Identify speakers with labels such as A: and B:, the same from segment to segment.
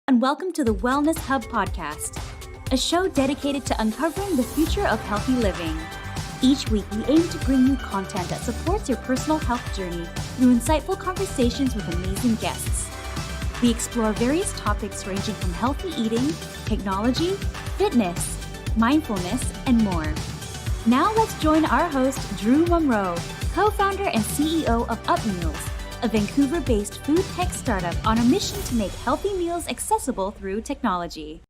A: and welcome to the Wellness Hub podcast, a show dedicated to uncovering the future of healthy living. Each week, we aim to bring you content that supports your personal health journey through insightful conversations with amazing guests. We explore various topics ranging from healthy eating, technology, fitness, mindfulness, and more. Now let's join our host, Drew Munro, co-founder and CEO of UpMeals, a Vancouver-based food tech startup on a mission to make healthy meals accessible through technology.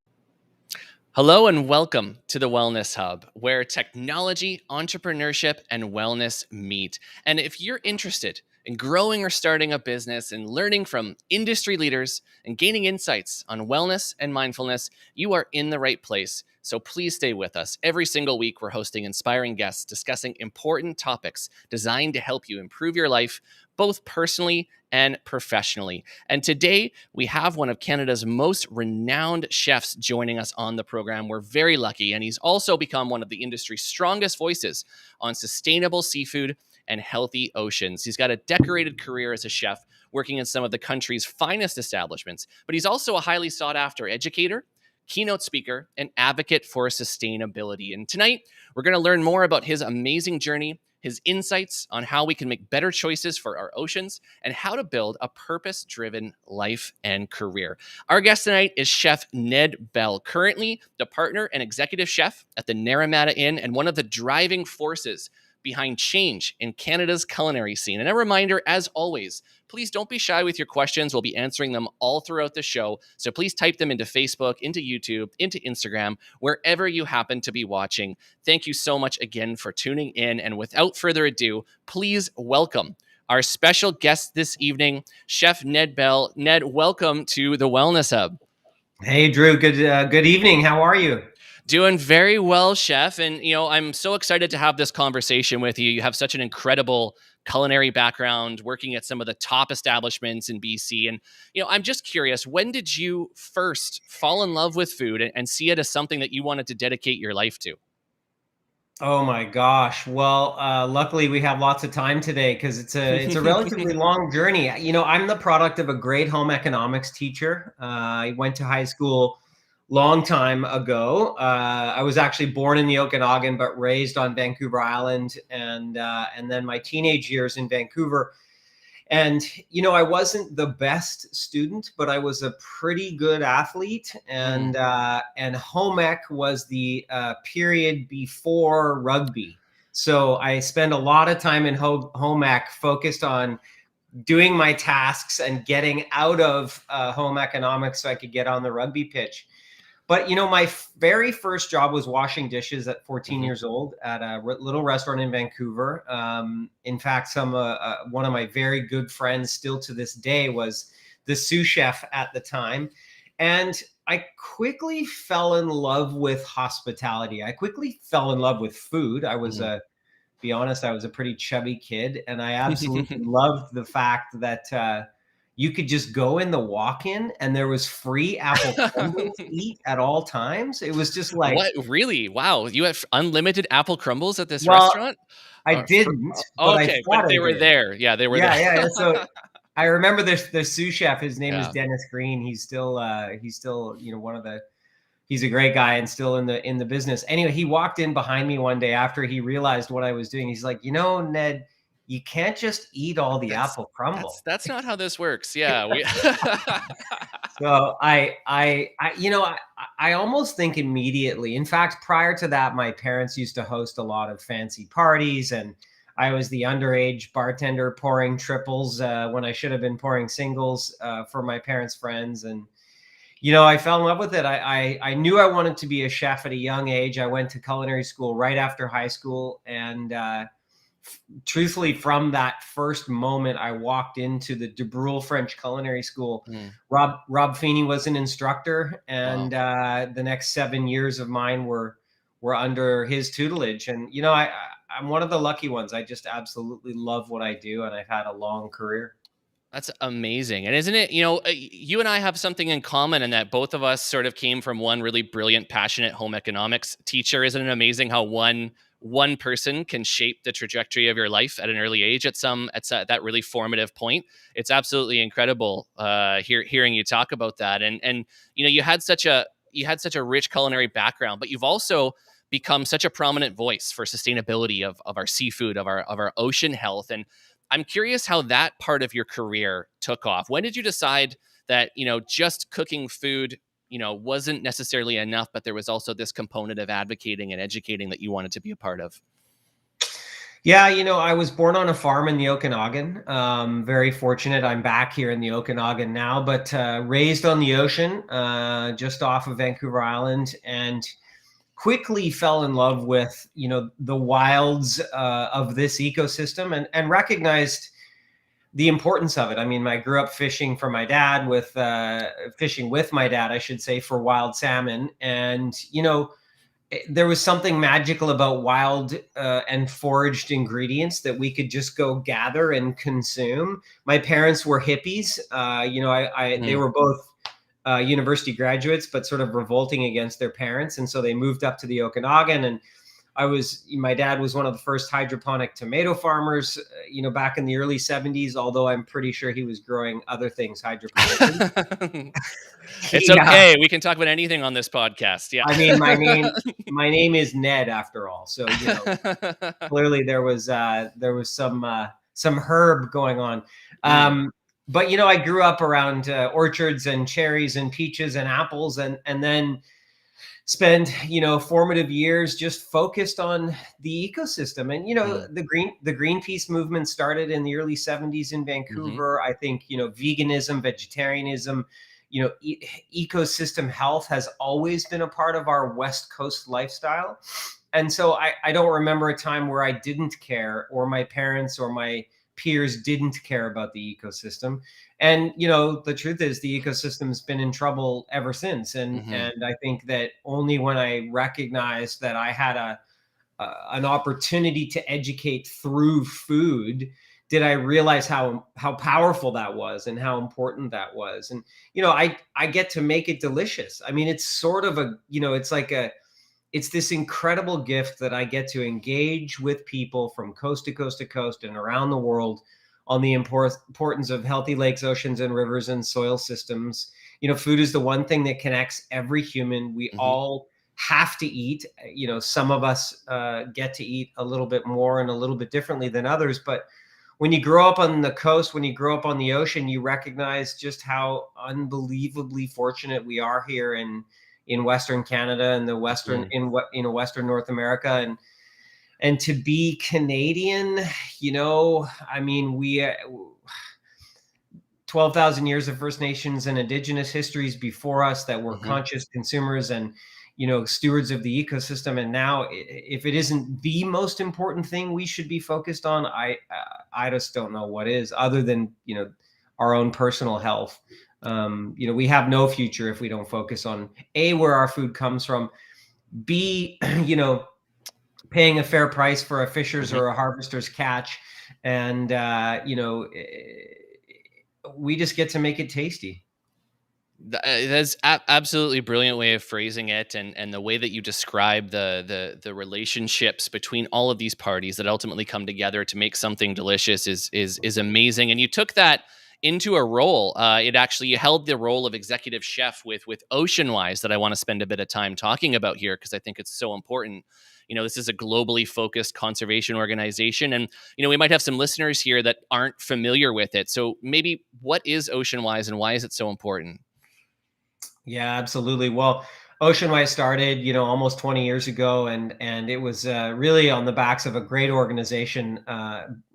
B: Hello and welcome to the Wellness Hub, where technology, entrepreneurship, and wellness meet. And if you're interested in growing or starting a business and learning from industry leaders and gaining insights on wellness and mindfulness, you are in the right place. So please stay with us. Every single week, we're hosting inspiring guests discussing important topics designed to help you improve your life, both personally and professionally. And today, we have one of Canada's most renowned chefs joining us on the program. We're very lucky, and he's also become one of the industry's strongest voices on sustainable seafood and healthy oceans. He's got a decorated career as a chef, working in some of the country's finest establishments, but he's also a highly sought-after educator, keynote speaker, and advocate for sustainability. And tonight, we're going to learn more about his amazing journey, his insights on how we can make better choices for our oceans, and how to build a purpose-driven life and career. Our guest tonight is Chef Ned Bell, currently the partner and executive chef at the Naramata Inn and one of the driving forces behind change in Canada's culinary scene. And a reminder, as always, please don't be shy with your questions. We'll be answering them all throughout the show. So please type them into Facebook, into YouTube, into Instagram, wherever you happen to be watching. Thank you so much again for tuning in. And without further ado, please welcome our special guest this evening, Chef Ned Bell. Ned, welcome to the Wellness Hub.
C: Hey, Drew. Good evening. How are you?
B: Doing very well, Chef. And, I'm so excited to have this conversation with you. You have such an incredible culinary background, working at some of the top establishments in BC. And, I'm just curious, when did you first fall in love with food and see it as something that you wanted to dedicate your life to?
C: Oh my gosh. Well, luckily we have lots of time today because it's a relatively long journey. I'm the product of a great home economics teacher. I went to high school long time ago. I was actually born in the Okanagan, but raised on Vancouver Island, and then my teenage years in Vancouver. And I wasn't the best student, but I was a pretty good athlete. And home ec was the period before rugby. So I spent a lot of time in home ec focused on doing my tasks and getting out of home economics so I could get on the rugby pitch. But, my very first job was washing dishes at 14 years old at a little restaurant in Vancouver. In fact, one of my very good friends still to this day was the sous chef at the time. And I quickly fell in love with hospitality. I quickly fell in love with food. I was be honest, I was a pretty chubby kid. And I absolutely loved the fact that you could just go in the walk-in and there was free apple crumbles to eat at all times. It was just like...
B: What? Really? Wow. You have unlimited apple crumbles at this restaurant?
C: I didn't.
B: Okay, but they were there. Yeah, they were there.
C: Yeah. So I remember the sous chef. His name is Dennis Green. He's still he's a great guy and still in the business. Anyway, he walked in behind me one day after he realized what I was doing. He's like, Ned, you can't just eat all the apple crumble.
B: That's not how this works. Yeah.
C: So I almost think immediately. In fact, prior to that, my parents used to host a lot of fancy parties, and I was the underage bartender pouring triples when I should have been pouring singles for my parents' friends. And I fell in love with it. I knew I wanted to be a chef at a young age. I went to culinary school right after high school, and truthfully, from that first moment I walked into the De Brule French Culinary School, Rob Feeney was an instructor, and the next 7 years of mine were under his tutelage. And I'm one of the lucky ones. I just absolutely love what I do, and I've had a long career.
B: That's amazing. And isn't it, you and I have something in common in that both of us sort of came from one really brilliant, passionate home economics teacher. Isn't it amazing how one one person can shape the trajectory of your life at an early age at that really formative point. It's absolutely incredible hearing you talk about that. And you had such a rich culinary background, but you've also become such a prominent voice for sustainability of our seafood, of our ocean health. And I'm curious how that part of your career took off. When did you decide that, just cooking food, wasn't necessarily enough, but there was also this component of advocating and educating that you wanted to be a part of?
C: Yeah, I was born on a farm in the Okanagan. Very fortunate. I'm back here in the Okanagan now, but raised on the ocean, just off of Vancouver Island, and quickly fell in love with, the wilds of this ecosystem, and recognized the importance of it. I mean, I grew up fishing for my dad fishing with my dad, I should say, for wild salmon. And, there was something magical about wild and foraged ingredients that we could just go gather and consume. My parents were hippies. They were both university graduates, but sort of revolting against their parents. And so they moved up to the Okanagan, and my dad was one of the first hydroponic tomato farmers, back in the early 70s, although I'm pretty sure he was growing other things hydroponically.
B: It's okay. We can talk about anything on this podcast. Yeah.
C: I mean, my name is Ned after all. So, clearly there was some herb going on. But, I grew up around orchards and cherries and peaches and apples, and then spend, formative years just focused on the ecosystem. And, the Greenpeace movement started in the early 70s in Vancouver. I think, veganism, vegetarianism, ecosystem health has always been a part of our West Coast lifestyle. And so I don't remember a time where I didn't care, or my parents or my peers didn't care about the ecosystem. And, the truth is the ecosystem's been in trouble ever since. And I think that only when I recognized that I had an opportunity to educate through food did I realize how powerful that was and how important that was. And, I get to make it delicious. I mean, it's sort of it's this incredible gift that I get to engage with people from coast to coast to coast and around the world on the importance of healthy lakes, oceans, and rivers and soil systems. Food is the one thing that connects every human. We all have to eat. Some of us get to eat a little bit more and a little bit differently than others. But when you grow up on the coast, when you grow up on the ocean, you recognize just how unbelievably fortunate we are here in Western Canada and the Western Western North America. And to be Canadian, I mean, we 12,000 years of First Nations and Indigenous histories before us that were conscious consumers and, stewards of the ecosystem. And now, if it isn't the most important thing we should be focused on, I just don't know what is, other than, our own personal health. We have no future if we don't focus on A, where our food comes from, B, paying a fair price for a fisher's or a harvester's catch. And, we just get to make it tasty.
B: That's absolutely brilliant way of phrasing it, and the way that you describe the relationships between all of these parties that ultimately come together to make something delicious is amazing. And you took that into a role. You held the role of executive chef with Oceanwise, that I want to spend a bit of time talking about here, because I think it's so important. This is a globally focused conservation organization, and we might have some listeners here that aren't familiar with it. So maybe, what is Oceanwise and why is it so important?
C: Yeah, absolutely. Well, Oceanwise started, almost 20 years ago, and it was really on the backs of a great organization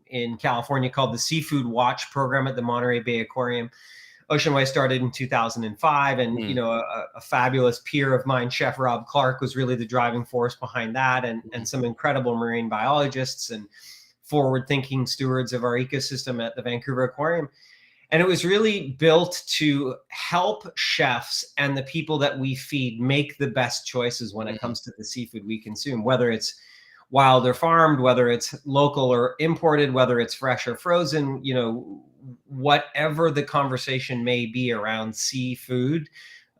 C: in California called the Seafood Watch program at the Monterey Bay Aquarium. Oceanwise started in 2005, and a fabulous peer of mine, Chef Rob Clark, was really the driving force behind that, and some incredible marine biologists and forward-thinking stewards of our ecosystem at the Vancouver Aquarium. And it was really built to help chefs and the people that we feed make the best choices when it comes to the seafood we consume, whether it's wild or farmed, whether it's local or imported, whether it's fresh or frozen, whatever the conversation may be around seafood,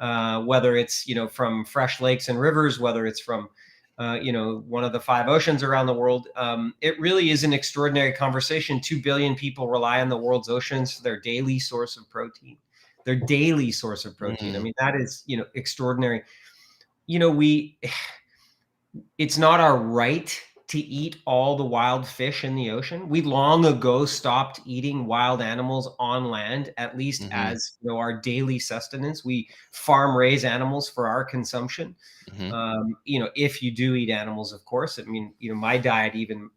C: whether it's, from fresh lakes and rivers, whether it's from one of the 5 oceans around the world. It really is an extraordinary conversation. 2 billion people rely on the world's oceans for their daily source of protein. I mean, that is, extraordinary. It's not our right to eat all the wild fish in the ocean. We long ago stopped eating wild animals on land, at least as our daily sustenance. We farm raise animals for our consumption. If you do eat animals, of course. I mean, my diet even,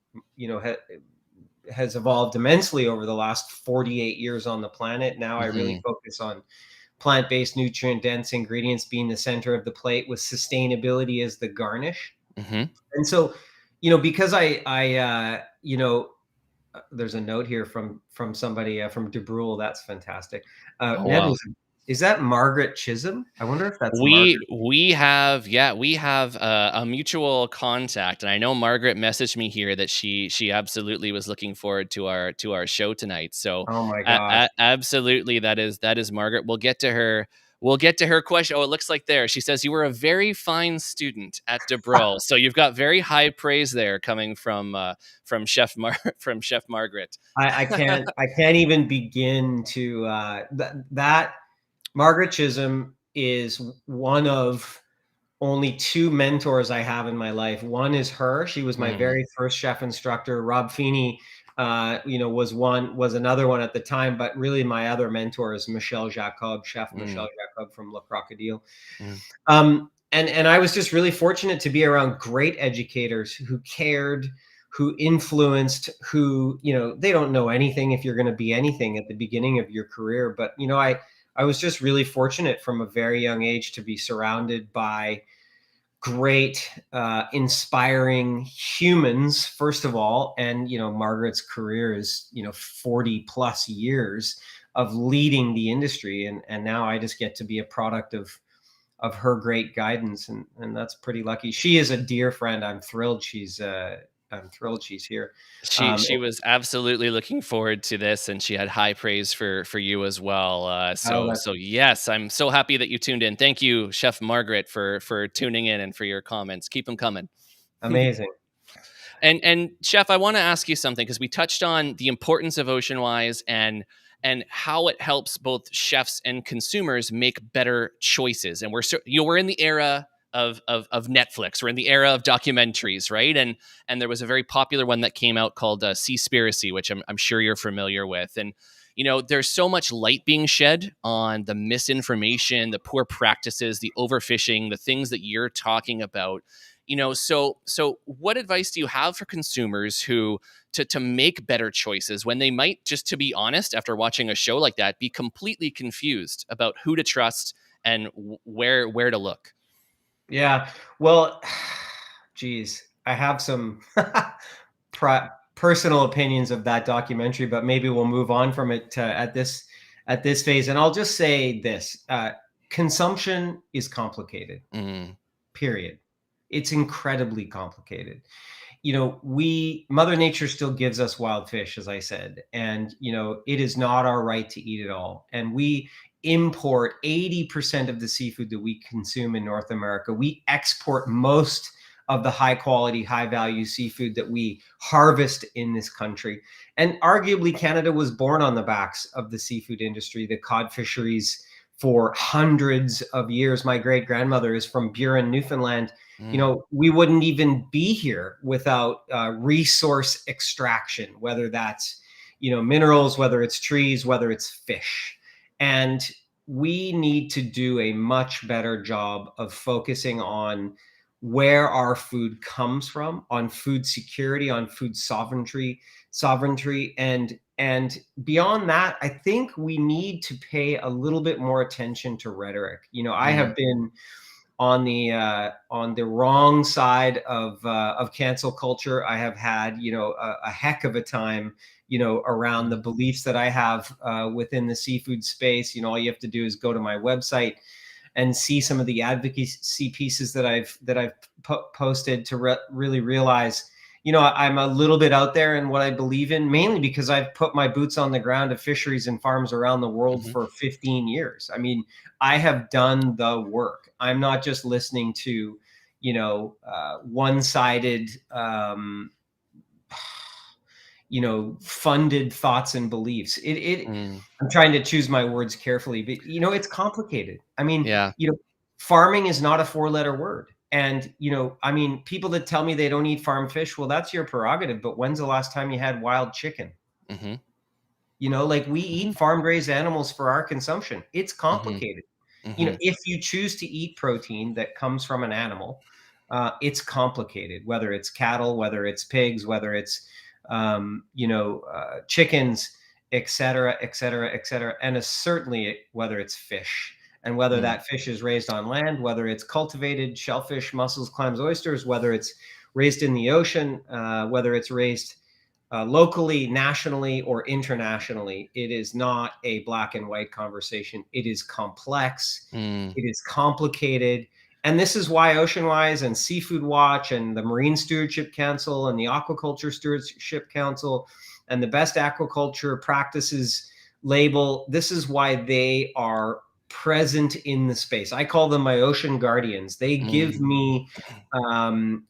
C: has evolved immensely over the last 48 years on the planet. Now I really focus on plant-based, nutrient-dense ingredients being the center of the plate, with sustainability as the garnish. And so, because there's a note here from somebody, from DeBrule. That's fantastic. Ned, is that Margaret Chisholm? I wonder if that's Margaret.
B: We have a mutual contact, and I know Margaret messaged me here that she absolutely was looking forward to our show tonight. So,
C: oh my gosh,
B: absolutely, that is Margaret. We'll get to her. We'll get to her question. Oh, it looks like there. She says, you were a very fine student at DeBrule. So you've got very high praise there coming from Chef Margaret.
C: I can't even begin to that. Margaret Chisholm is one of only 2 mentors I have in my life. One is her. She was my very first chef instructor. Rob Feeney, was another one at the time, but really my other mentor is Michel Jacob, Chef Michel Jacob from Le Crocodile. And I was just really fortunate to be around great educators who cared, who influenced, who, they don't know anything if you're going to be anything at the beginning of your career. But, I was just really fortunate from a very young age to be surrounded by great, inspiring humans, first of all. And, Margaret's career is, 40 plus years of leading the industry. And now I just get to be a product of her great guidance. And that's pretty lucky. She is a dear friend. I'm thrilled she's here.
B: She was absolutely looking forward to this, and she had high praise for you as well. So yes, I'm so happy that you tuned in. Thank you, Chef Margaret, for tuning in and for your comments. Keep them coming.
C: Amazing.
B: And Chef, I want to ask you something, because we touched on the importance of OceanWise and how it helps both chefs and consumers make better choices. And we're in the era of Netflix. We're in the era of documentaries, right? And there was a very popular one that came out called Seaspiracy, which I'm sure you're familiar with. And there's so much light being shed on the misinformation, the poor practices, the overfishing, the things that you're talking about. So what advice do you have for consumers who to make better choices when they might, just to be honest, after watching a show like that, be completely confused about who to trust and where to look?
C: Yeah. Well, geez, I have some personal opinions of that documentary, but maybe we'll move on from it at this phase. And I'll just say this: consumption is complicated. Period. It's incredibly complicated. Mother Nature still gives us wild fish, as I said, and it is not our right to eat it all. And we import 80% of the seafood that we consume in North America. We export most of the high quality, high value seafood that we harvest in this country. And arguably Canada was born on the backs of the seafood industry, the cod fisheries, for hundreds of years. My great grandmother is from Buren, Newfoundland. We wouldn't even be here without resource extraction, whether that's, minerals, whether it's trees, whether it's fish. And we need to do a much better job of focusing on where our food comes from, on food security, on food sovereignty. And beyond that, I think we need to pay a little bit more attention to rhetoric. I have been on the wrong side of cancel culture. I have had, a heck of a time, around the beliefs that I have within the seafood space. All you have to do is go to my website and see some of the advocacy pieces that I've posted to really realize, I'm a little bit out there in what I believe in, mainly because I've put my boots on the ground of fisheries and farms around the world for 15 years. I mean, I have done the work. I'm not just listening to, one-sided, funded thoughts and beliefs. I'm trying to choose my words carefully, but it's complicated. I mean,
B: Yeah.
C: farming is not a 4-letter word. And, people that tell me they don't eat farm fish, well, that's your prerogative. But when's the last time you had wild chicken?
B: Mm-hmm.
C: Like we eat farm raised animals for our consumption. It's complicated.
B: Mm-hmm.
C: If you choose to eat protein that comes from an animal, it's complicated, whether it's cattle, whether it's pigs, whether it's, chickens, et cetera, et cetera, et cetera. And certainly whether it's fish. And whether that fish is raised on land, whether it's cultivated, shellfish, mussels, clams, oysters, whether it's raised in the ocean, whether it's raised locally, nationally, or internationally, it is not a black and white conversation. It is complex. It is complicated. And this is why Oceanwise and Seafood Watch and the Marine Stewardship Council and the Aquaculture Stewardship Council and the Best Aquaculture Practices label, this is why they are present in the space. I call them my ocean guardians. They give me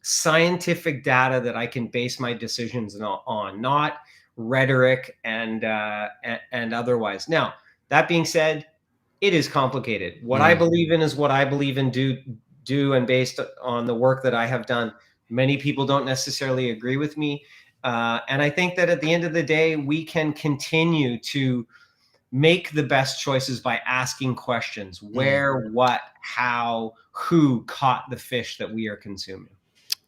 C: scientific data that I can base my decisions on, not rhetoric and otherwise. Now, that being said, it is complicated. What I believe in is what I believe in, do and based on the work that I have done. Many people don't necessarily agree with me. And I think that at the end of the day, we can continue to make the best choices by asking questions: where, what, how, who caught the fish that we are consuming.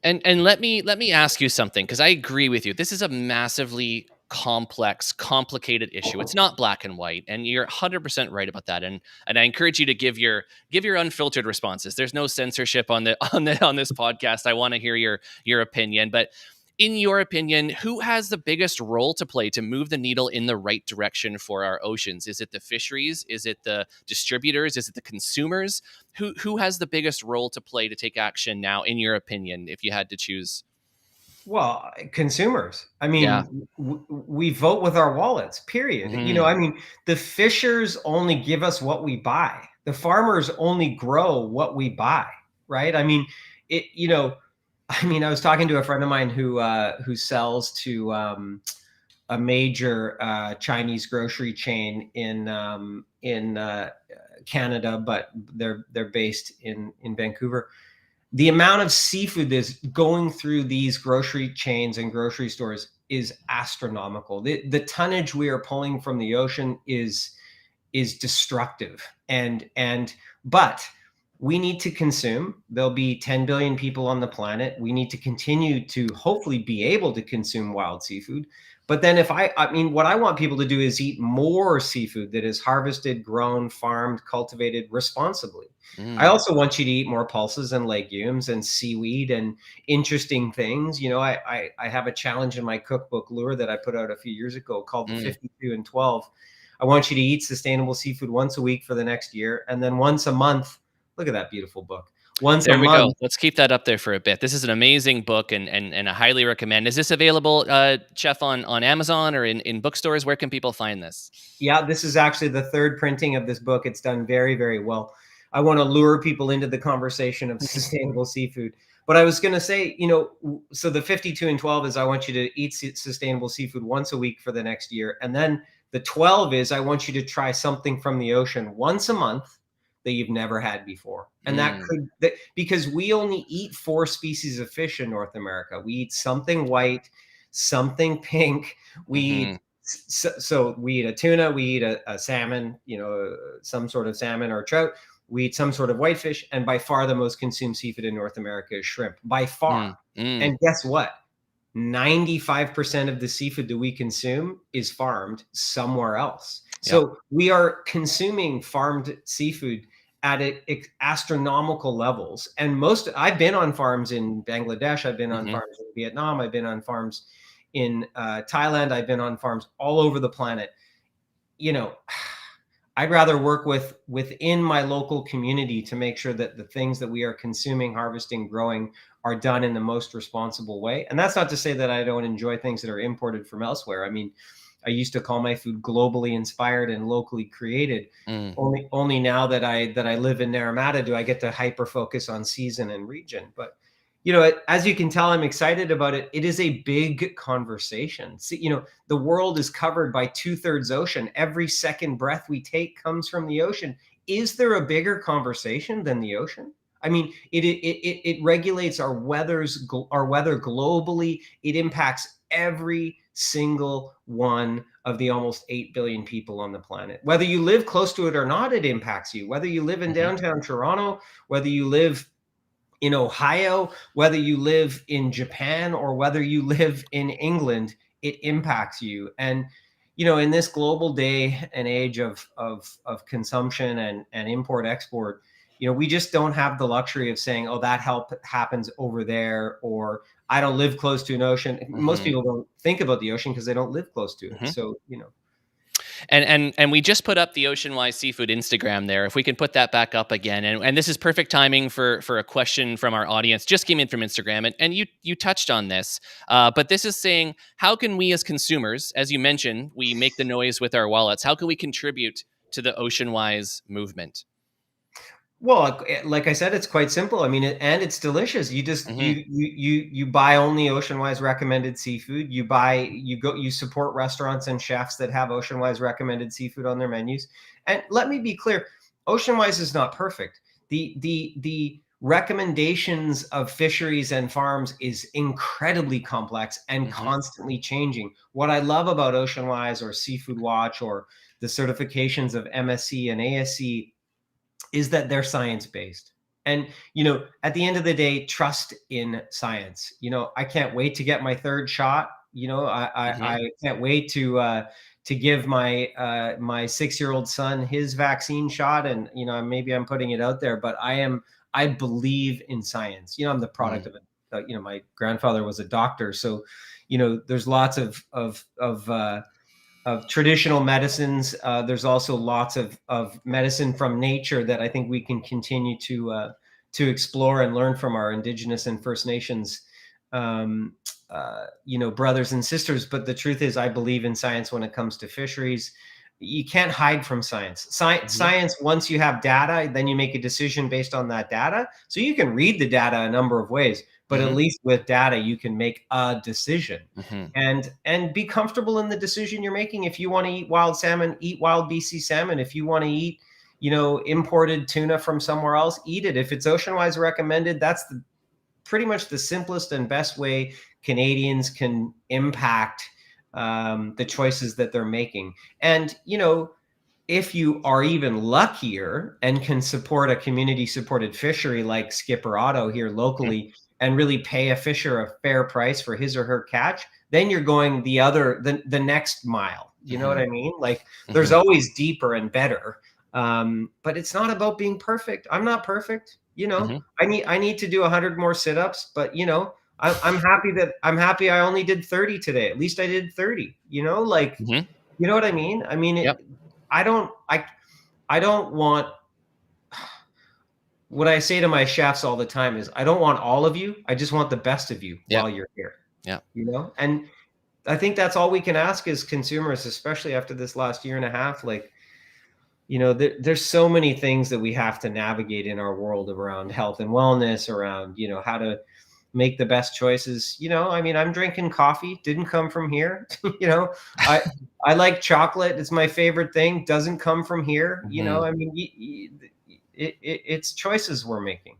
B: And let me ask you something, because I agree with you. This is a massively complex, complicated issue. It's not black and white, and you're 100% right about that. And I encourage you to give your unfiltered responses. There's no censorship on this podcast. I want to hear your opinion, but in your opinion, who has the biggest role to play to move the needle in the right direction for our oceans? Is it the fisheries? Is it the distributors? Is it the consumers? Who has the biggest role to play to take action now, in your opinion, if you had to choose?
C: Well, consumers. I mean,
B: Yeah.
C: we vote with our wallets, period. The fishers only give us what we buy. The farmers only grow what we buy, right? I was talking to a friend of mine who sells to a major Chinese grocery chain in Canada, but they're based in Vancouver. The amount of seafood that's going through these grocery chains and grocery stores is astronomical. The tonnage we are pulling from the ocean is destructive, but we need to consume. There'll be 10 billion people on the planet. We need to continue to hopefully be able to consume wild seafood. But then what I want people to do is eat more seafood that is harvested, grown, farmed, cultivated responsibly. I also want you to eat more pulses and legumes and seaweed and interesting things. I have a challenge in my cookbook Lure that I put out a few years ago called the 52 and 12. I want you to eat sustainable seafood once a week for the next year, and then once a month. Look at that beautiful book.
B: There we go. Let's keep that up there for a bit. This is an amazing book, and I highly recommend. Is this available, Chef, on Amazon or in bookstores? Where can people find this?
C: Yeah, this is actually the third printing of this book. It's done very, very well. I want to lure people into the conversation of sustainable seafood. But I was going to say, so the 52 and 12 is I want you to eat sustainable seafood once a week for the next year. And then the 12 is I want you to try something from the ocean once a month that you've never had before. And because we only eat 4 species of fish in North America. We eat something white, something pink. We eat so we eat a tuna, we eat a salmon, some sort of salmon or trout. We eat some sort of whitefish, and by far the most consumed seafood in North America is shrimp, by far. And guess what? 95% of the seafood that we consume is farmed somewhere else. So we are consuming farmed seafood at astronomical levels. And I've been on farms in Bangladesh. I've been on farms in Vietnam. I've been on farms in Thailand. I've been on farms all over the planet. I'd rather work within my local community to make sure that the things that we are consuming, harvesting, growing are done in the most responsible way. And that's not to say that I don't enjoy things that are imported from elsewhere. I used to call my food globally inspired and locally created.
B: Mm.
C: Only now that I live in Naramata do I get to hyper focus on season and region. But as you can tell, I'm excited about it. It is a big conversation. See, the world is covered by 2/3 ocean. Every second breath we take comes from the ocean. Is there a bigger conversation than the ocean? I mean, it regulates our weather globally. It impacts every single one of the almost 8 billion people on the planet. Whether you live close to it or not, it impacts you. Whether you live in downtown Toronto, whether you live in Ohio, whether you live in Japan, or whether you live in England, it impacts you. And in this global day and age of consumption and import export, we just don't have the luxury of saying, oh, that help happens over there, or I don't live close to an ocean. Most people don't think about the ocean because they don't live close to it. So
B: And we just put up the Oceanwise Seafood Instagram there. If we can put that back up again. And this is perfect timing for a question from our audience. Just came in from Instagram. And you touched on this. But this is saying, how can we as consumers, as you mentioned, we make the noise with our wallets. How can we contribute to the Oceanwise movement?
C: Well, like I said, it's quite simple. I mean, and it's delicious. You just you buy only Oceanwise recommended seafood. You support restaurants and chefs that have Oceanwise recommended seafood on their menus. And let me be clear, Oceanwise is not perfect. The recommendations of fisheries and farms is incredibly complex and constantly changing. What I love about Oceanwise or Seafood Watch or the certifications of MSC and ASC is that they're science-based. And, at the end of the day, trust in science. I can't wait to get my third shot. I can't wait to give my 6-year-old son his vaccine shot. And, maybe I'm putting it out there, but I believe in science. I'm the product of it. My grandfather was a doctor. So, there's lots of traditional medicines. There's also lots of medicine from nature that I think we can continue to explore and learn from our Indigenous and First Nations, brothers and sisters. But the truth is, I believe in science when it comes to fisheries. You can't hide from science. Science, once you have data, then you make a decision based on that data. So you can read the data a number of ways. But at least with data, you can make a decision and be comfortable in the decision you're making. If you want to eat wild salmon, eat wild BC salmon. If you want to eat, imported tuna from somewhere else, eat it. If it's Oceanwise recommended, that's pretty much the simplest and best way Canadians can impact the choices that they're making. And, if you are even luckier and can support a community-supported fishery like Skipper Otto here locally, and really pay a fisher a fair price for his or her catch, then you're going the next mile. You know what I mean? Like there's always deeper and better. But it's not about being perfect. I'm not perfect. I need to do 100 more sit-ups, but I'm happy I only did 30 today. At least I did 30, you know what I mean? I mean, I don't want, what I say to my chefs all the time is, I don't want all of you. I just want the best of you while you're here.
B: Yeah.
C: And I think that's all we can ask as consumers, especially after this last year and a half. Like, there's so many things that we have to navigate in our world around health and wellness, around, how to make the best choices. I mean, I'm drinking coffee, didn't come from here. I like chocolate. It's my favorite thing. Doesn't come from here. I mean, it's choices we're making.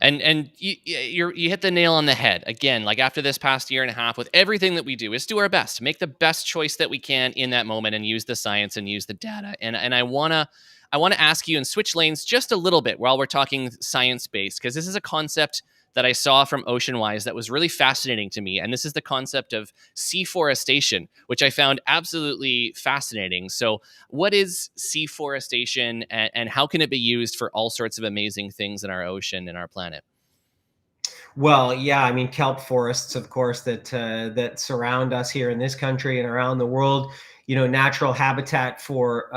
B: And you hit the nail on the head again. Like after this past year and a half, with everything that we do, is do our best to make the best choice that we can in that moment, and use the science and use the data. And I wanna ask you and switch lanes just a little bit while we're talking science based, because this is a concept that I saw from Oceanwise that was really fascinating to me. And this is the concept of seaforestation, which I found absolutely fascinating. So what is seaforestation, and how can it be used for all sorts of amazing things in our ocean and our planet?
C: Well, yeah, I mean, kelp forests, of course, that surround us here in this country and around the world. Natural habitat for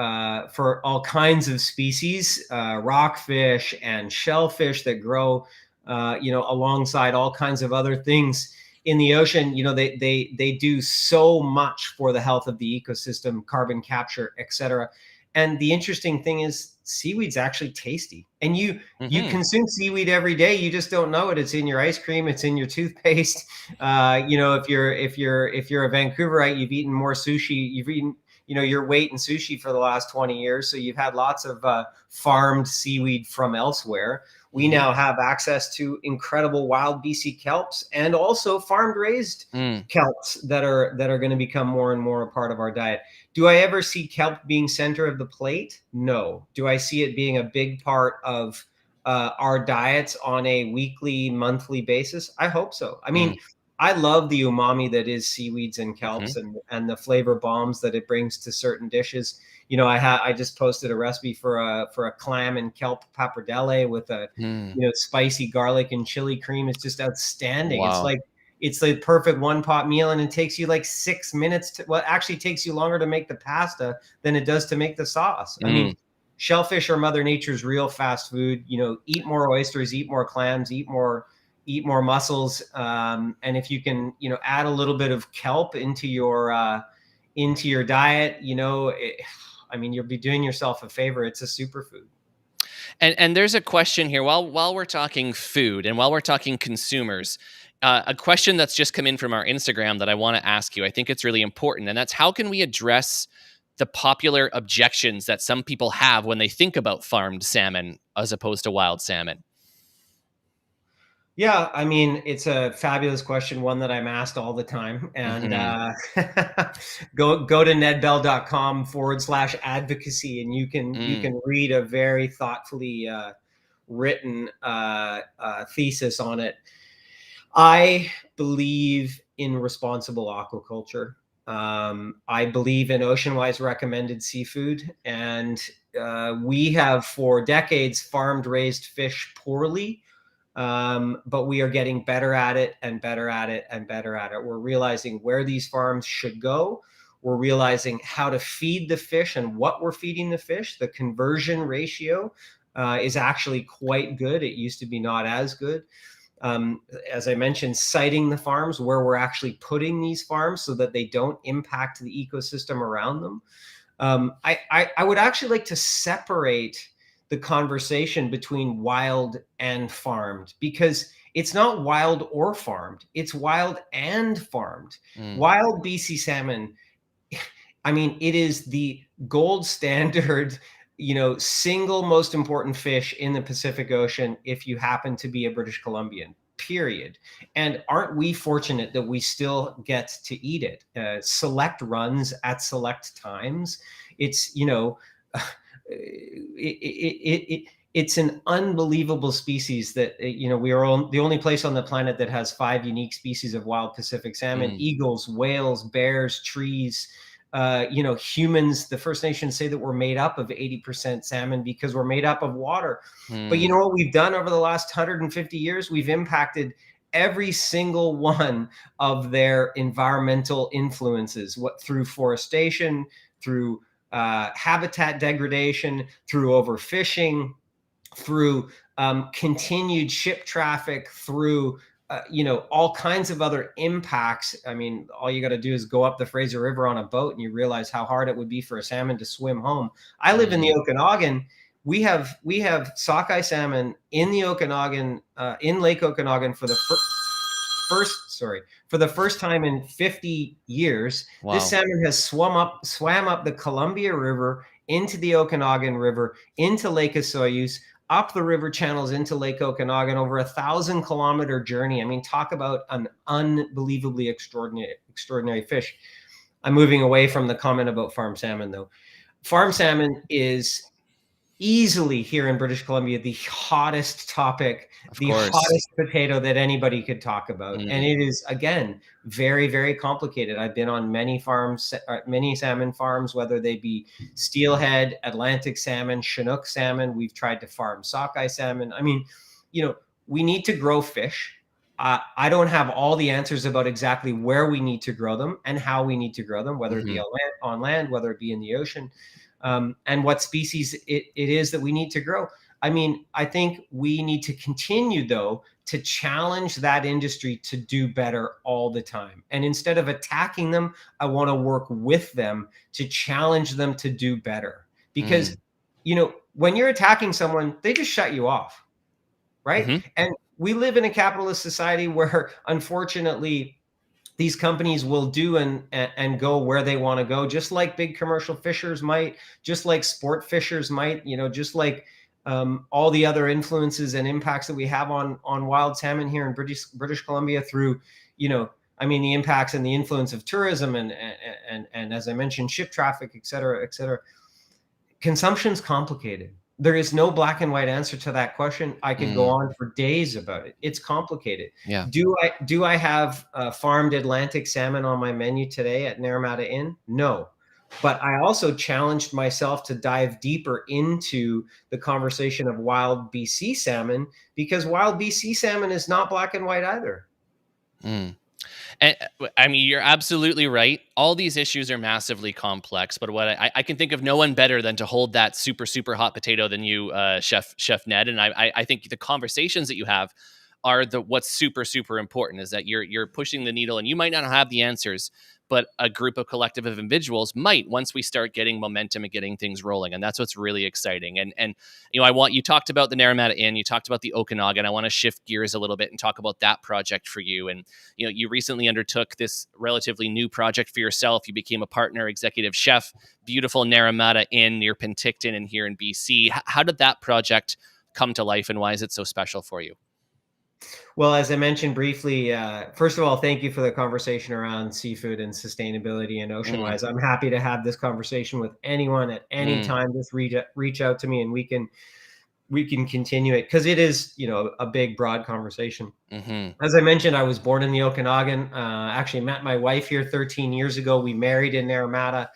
C: all kinds of species, rockfish and shellfish that grow alongside all kinds of other things. in the ocean, they do so much for the health of the ecosystem, carbon capture, etc. And the interesting thing is seaweed's actually tasty. And you consume seaweed every day. You just don't know it. It's in your ice cream. It's in your toothpaste. If you're a Vancouverite, you've eaten more sushi. You've eaten, your weight in sushi for the last 20 years. So you've had lots of farmed seaweed from elsewhere. We now have access to incredible wild BC kelps and also farmed raised kelps that are going to become more and more a part of our diet. Do I ever see kelp being center of the plate? No. Do I see it being a big part of our diets on a weekly, monthly basis? I hope so. I mean, I love the umami that is seaweeds and kelps and the flavor bombs that it brings to certain dishes. I just posted a recipe for a clam and kelp pappardelle with a spicy garlic and chili cream. It's just outstanding.
B: Wow.
C: It's the perfect one pot meal, and it takes you like 6 minutes it actually takes you longer to make the pasta than it does to make the sauce. I mean, shellfish are Mother Nature's real fast food. Eat more oysters, eat more clams, eat more mussels, and if you can add a little bit of kelp into your diet, you'll be doing yourself a favor. It's a superfood.
B: And there's a question here while we're talking food and while we're talking consumers, a question that's just come in from our Instagram that I want to ask you. I think it's really important, and that's how can we address the popular objections that some people have when they think about farmed salmon as opposed to wild salmon?
C: Yeah, I mean, it's a fabulous question, one that I'm asked all the time. And go to nedbell.com/advocacy, and you can read a very thoughtfully written thesis on it. I believe in responsible aquaculture. I believe in ocean-wise recommended seafood, and we have for decades farmed raised fish poorly. But we are getting better at it and better at it and better at it. We're realizing where these farms should go. We're realizing how to feed the fish and what we're feeding the fish. The conversion ratio is actually quite good. It used to be not as good. As I mentioned, citing the farms where we're actually putting these farms so that they don't impact the ecosystem around them. I would actually like to separate the conversation between wild and farmed, because it's not wild or farmed, it's wild and farmed. Wild BC salmon, I mean, it is the gold standard, single most important fish in the Pacific Ocean if you happen to be a British Columbian, period. And aren't we fortunate that we still get to eat it? Select runs at select times. It's, it's an unbelievable species that, we are the only place on the planet that has 5 unique species of wild Pacific salmon: eagles, whales, bears, trees. Humans, the First Nations say that we're made up of 80% salmon because we're made up of water. But you know what we've done over the last 150 years? We've impacted every single one of their environmental influences, through forestation, through habitat degradation, through overfishing, through continued ship traffic, through all kinds of other impacts. I mean, all you got to do is go up the Fraser River on a boat and you realize how hard it would be for a salmon to swim home. I live in the Okanagan. We have sockeye salmon in the Okanagan, in Lake Okanagan for the first time in 50 years. Wow. This salmon has swam up the Columbia River, into the Okanagan River, into Lake Osoyoos, up the river channels into Lake Okanagan, over 1,000-kilometer journey. I mean, talk about an unbelievably extraordinary fish. I'm moving away from the comment about farm salmon, though. Farm salmon is easily, here in British Columbia, the hottest topic, hottest potato that anybody could talk about. And it is, again, very, very complicated. I've been on many farms, many salmon farms, whether they be steelhead, Atlantic salmon, Chinook salmon. We've tried to farm sockeye salmon. I mean, we need to grow fish. I don't have all the answers about exactly where we need to grow them and how we need to grow them, whether it be on land, whether it be in the ocean. And what species it is that we need to grow. I mean, I think we need to continue, though, to challenge that industry to do better all the time. And instead of attacking them, I want to work with them to challenge them to do better. Because, when you're attacking someone, they just shut you off, right?
B: Mm-hmm.
C: And we live in a capitalist society where, unfortunately, these companies will do and go where they want to go, just like big commercial fishers might, just like sport fishers might, just like all the other influences and impacts that we have on wild salmon here in British Columbia through, the impacts and the influence of tourism and as I mentioned, ship traffic, et cetera, et cetera. Consumption's complicated. There is no black and white answer to that question. I could go on for days about it. It's complicated.
B: Yeah.
C: Do I have farmed Atlantic salmon on my menu today at Naramata Inn? No. But I also challenged myself to dive deeper into the conversation of wild BC salmon, because wild BC salmon is not black and white either.
B: And I mean, you're absolutely right. All these issues are massively complex, but what I can think of no one better than to hold that super, super hot potato than you, Chef Ned. And I think the conversations that you have are what's super, super important, is that you're pushing the needle, and you might not have the answers, but a group of collective of individuals might, once we start getting momentum and getting things rolling. And that's what's really exciting. And you talked about the Naramata Inn, you talked about the Okanagan. I want to shift gears a little bit and talk about that project for you. And you recently undertook this relatively new project for yourself. You became a partner executive chef, beautiful Naramata Inn near Penticton and here in BC. How did that project come to life, and why is it so special for you?
C: Well, as I mentioned briefly, first of all, thank you for the conversation around seafood and sustainability and ocean wise. I'm happy to have this conversation with anyone at any time. Just reach out to me, and we can continue it, because it is, a big, broad conversation. As I mentioned, I was born in the Okanagan. Actually met my wife here 13 years ago. We married in Naramata.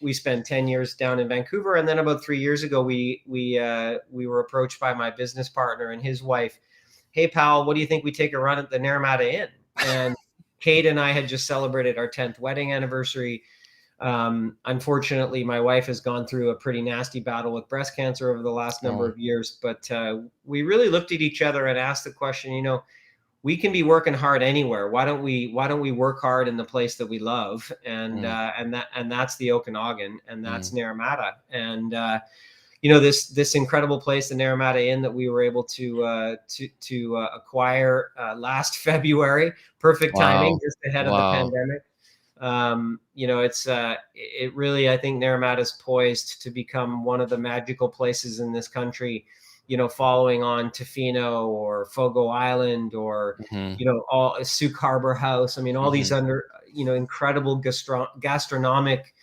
C: We spent 10 years down in Vancouver, and then about 3 years ago, we were approached by my business partner and his wife. Hey, pal, what do you think we take a run at the Naramata Inn? And Kate and I had just celebrated our 10th wedding anniversary. Unfortunately, my wife has gone through a pretty nasty battle with breast cancer over the last number of years. But we really looked at each other and asked the question, we can be working hard anywhere. Why don't we work hard in the place that we love? And that's the Okanagan, and that's Naramata. And this incredible place, the Naramata Inn, that we were able to acquire last February. Perfect timing, just ahead of the pandemic. It really, I think Naramata is poised to become one of the magical places in this country, following on Tofino or Fogo Island or, all Souk Harbor House. I mean, all these incredible gastronomic,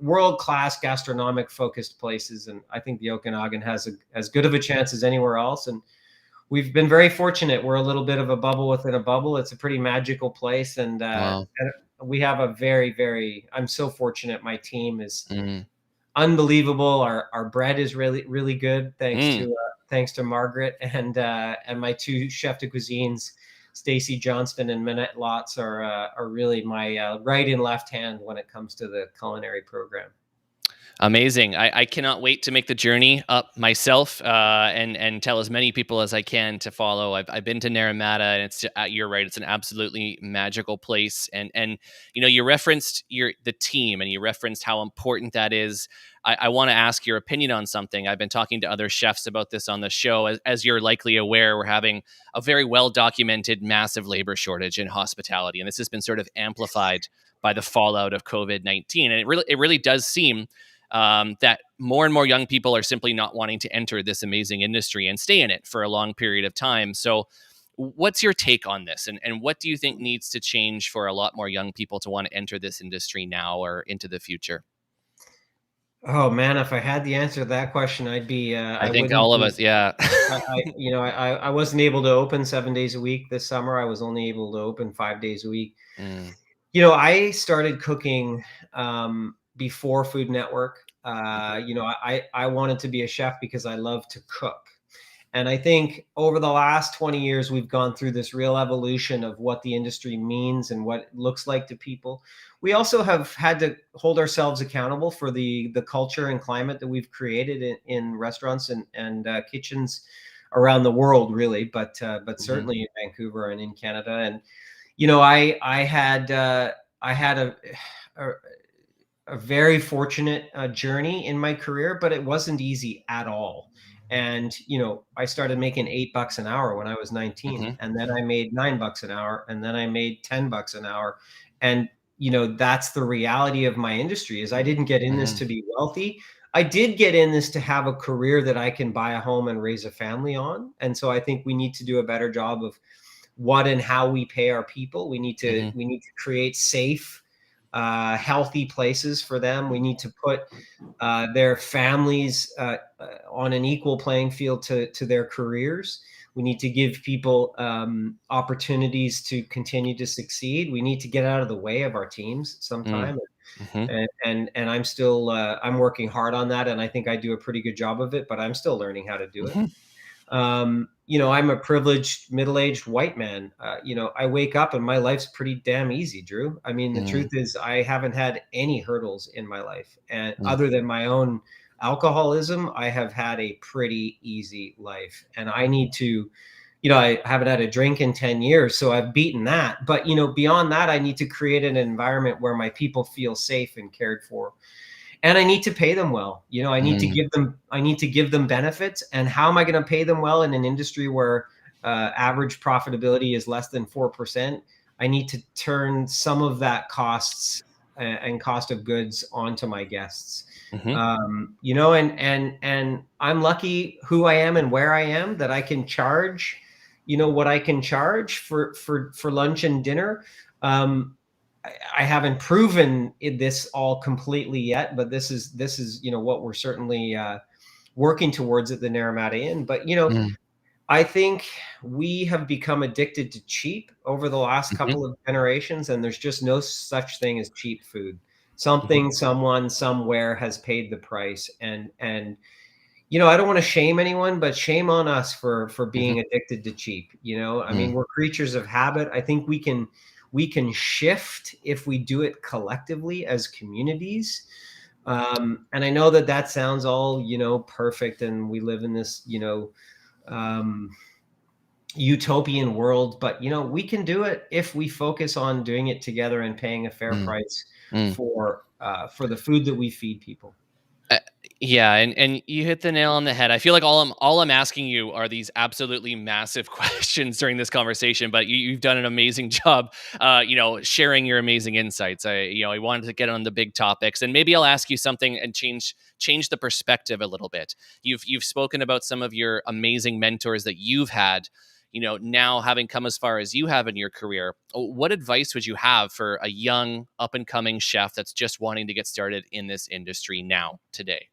C: world-class gastronomic focused places. And I think the Okanagan has as good of a chance as anywhere else. And we've been very fortunate. We're a little bit of a bubble within a bubble. It's a pretty magical place. And we have a very, very, I'm so fortunate. My team is unbelievable. Our bread is really, really good. Thanks to Margaret and my two chef de cuisines, Stacy Johnston and Minette Lotz, are really my right and left hand when it comes to the culinary program.
B: Amazing. I cannot wait to make the journey up myself and tell as many people as I can to follow. I've been to Naramata, and you're right. It's an absolutely magical place. And you referenced the team, and you referenced how important that is. I want to ask your opinion on something. I've been talking to other chefs about this on the show. As you're likely aware, we're having a very well-documented massive labor shortage in hospitality. And this has been sort of amplified by the fallout of COVID-19. And it really does seem that more and more young people are simply not wanting to enter this amazing industry and stay in it for a long period of time. So what's your take on this? And what do you think needs to change for a lot more young people to want to enter this industry now or into the future?
C: Oh man, if I had the answer to that question, I'd be.
B: I think all of us, yeah.
C: I wasn't able to open 7 days a week this summer. I was only able to open 5 days a week. I started cooking before Food Network. I wanted to be a chef because I love to cook. And I think over the last 20 years, we've gone through this real evolution of what the industry means and what it looks like to people. We also have had to hold ourselves accountable for the culture and climate that we've created in restaurants and kitchens around the world, really, but certainly in Vancouver and in Canada. And I had a very fortunate journey in my career, but it wasn't easy at all. And I started making $8 an hour when I was 19, and then I made $9 an hour, and then I made $10 an hour. And that's the reality of my industry. Is I didn't get in this to be wealthy. I did get in this to have a career that I can buy a home and raise a family on. And so I think we need to do a better job of what and how we pay our people. We need to create safe, healthy places for them. We need to put their families on an equal playing field to their careers. We need to give people opportunities to continue to succeed. We need to get out of the way of our teams sometime. And I'm still I'm working hard on that, and I think I do a pretty good job of it, but I'm still learning how to do it. I'm a privileged middle-aged white man. I wake up and my life's pretty damn easy, Drew. I mean, the truth is I haven't had any hurdles in my life, and other than my own alcoholism, I have had a pretty easy life. And I need to, I haven't had a drink in 10 years, so I've beaten that. But, beyond that, I need to create an environment where my people feel safe and cared for. And I need to pay them well. I need to give them benefits. And how am I going to pay them well in an industry where average profitability is less than 4%? I need to turn some of that costs and cost of goods onto my guests. And I'm lucky who I am and where I am, that I can charge, what I can charge for lunch and dinner. I haven't proven this all completely yet, but this is what we're certainly working towards at the Naramata Inn. But I think we have become addicted to cheap over the last couple of generations, and there's just no such thing as cheap food. Something, someone, somewhere has paid the price, and I don't want to shame anyone, but shame on us for being addicted to cheap. I mean, we're creatures of habit. I think we can shift if we do it collectively as communities. And I know that sounds all, perfect, and we live in this, utopian world, but we can do it if we focus on doing it together and paying a fair price for the food that we feed people.
B: Yeah, and you hit the nail on the head. I feel like all I'm asking you are these absolutely massive questions during this conversation, but you've done an amazing job, sharing your amazing insights. I wanted to get on the big topics, and maybe I'll ask you something and change the perspective a little bit. You've spoken about some of your amazing mentors that you've had. Now having come as far as you have in your career, what advice would you have for a young up and coming chef that's just wanting to get started in this industry now, today?